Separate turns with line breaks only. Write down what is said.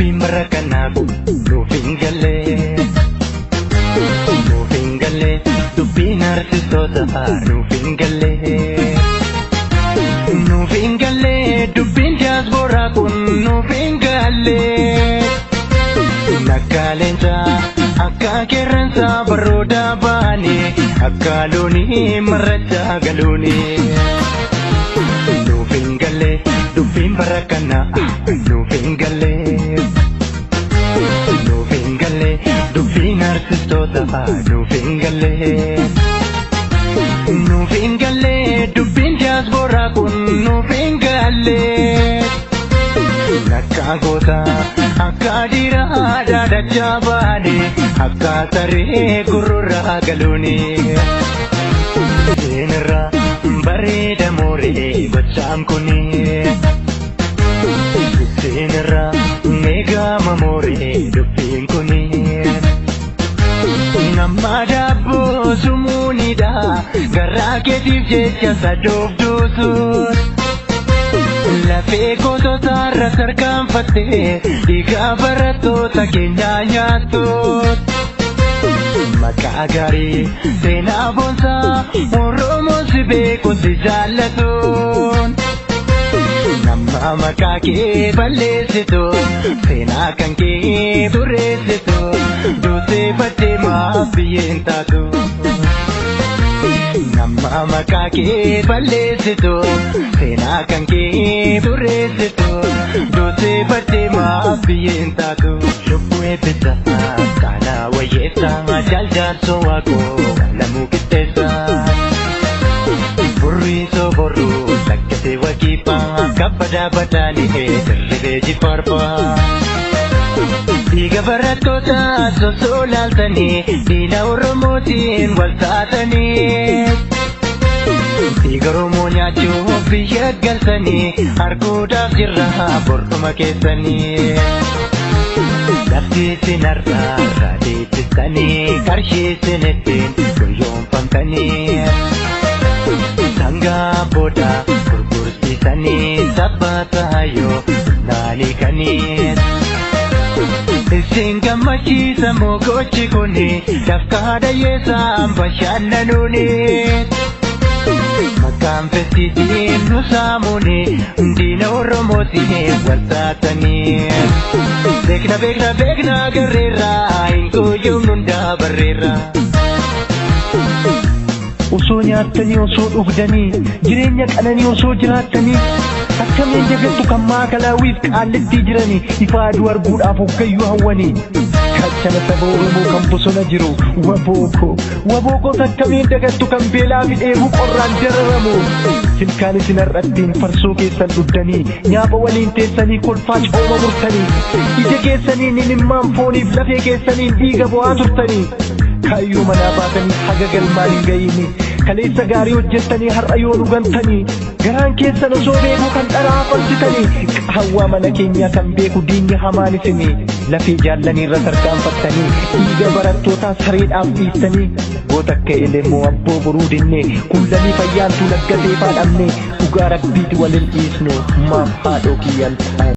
dubbiin bara kanaa nuuf hin galle. Nuuf hin galle dubbiin artistoota nuuf hin galle. Nuuf hin galle dubbiin diasporaa kun nuuf hin galle. Nakkaaleensa akka qeerransa barooda baane akka loonii marracha galuuni. Nuuf hin galle dubbiin bara kanaa nuuf hin galle. Nuuf hin galle dubbiin artistoota nuuf hin galle. Nuuf hin galle dubbiin diasporaa kun nuuf hin galle. Akka goota akka dhiiraa daadachaa baane akka saree gurrurraa galuuni. Seenirraa bareeda mooree gochaan kuni. Seenirraa meegaama mooree dubbiin kuni. Nama daabboo sumuunidha garaa keetiif jecha sadoofduusuun. Lafee gootota irra sarkaanfattee dhiiga barattoota keenyaa nyaattuun. Maqaa gaarii seenaa boonsaa Oromoon si beeku si jaallatuun. Nama maqaa kee balleessituun seenaa kan kee xureessituun duutee baddee maaf biyyeen taatu. Nama maqaa kee balleessituun seenaa kan kee xureessituun duutee baddee maaf biyyeen taatu. Lubbuu eebbisa kaanaa wayyeessaa jaaljaarso waaqoo lamuu qixxeessa. Burriisoo borruu lakkatee wakiifaa kabbadaa badaanii dirribee jifaarfaa. Dhiiga barattoota sosoo laaltanii diina Oromootiin wal taatanii. Dhiiga Oromoo nyaachuuf biyya galtanii arguudhaaf jirra borruma keessanii. Lafti isin har'aa deebistanii qarshii isin ittiin guyyoomfamtanii. Sangaa booda gurgursiisanii sabbataa yoo naanii kanii. Isin gammachiisa mogochi kuni dafkaa dhayyeessaan bashannanuuni. Maqaan festiitiin nu saamuuni diina Oromootiin wal taatanii. Beekna beekna beekna garreerraa hin guyyuun hundaa barreerraa. Osoo nyaattanii osoo dhugdanii jireenya qananii osoo jiraattanii akkamiin jabeettu kan maakalaawwiif qaallitti jiranii ifa aduu arguudhaaf hoggayyuu hawwanii. Kachana saba Oromoo kan bosona jiru wabookoo akkamiin dagattu kan beelaa fi dheebuu qorraan dararamu. Ilkaan isin har'attiin farsoo keessan dhugdanii nyaapa waliin teessanii kolfaa cooma murtanii. Ija keessaniin imimmaan fooniif lafee keessaniin dhiiga bu'aa turtanii. Kaayyoo manaa baatanii haga galmaan hin ga'ini. Kaleessa gaarii hojjettanii har'a yoo dhugantanii garaan keessan osoo beekuu kan dharaa falchitanii. Hawwaa mana keenyaa kan beeku diinni hamaan isinii lafee jaallanii irra sarkaanfattanii dhiiga barattootaa sareedhaaf dhiistanii. Goota akka elemoo abboo boruu dinnee kullanii fayyaantuu laggatee faadhamne dhugaa rabbiiti waliin dhiisnu maaf haadhoo kiyyaan ta'an.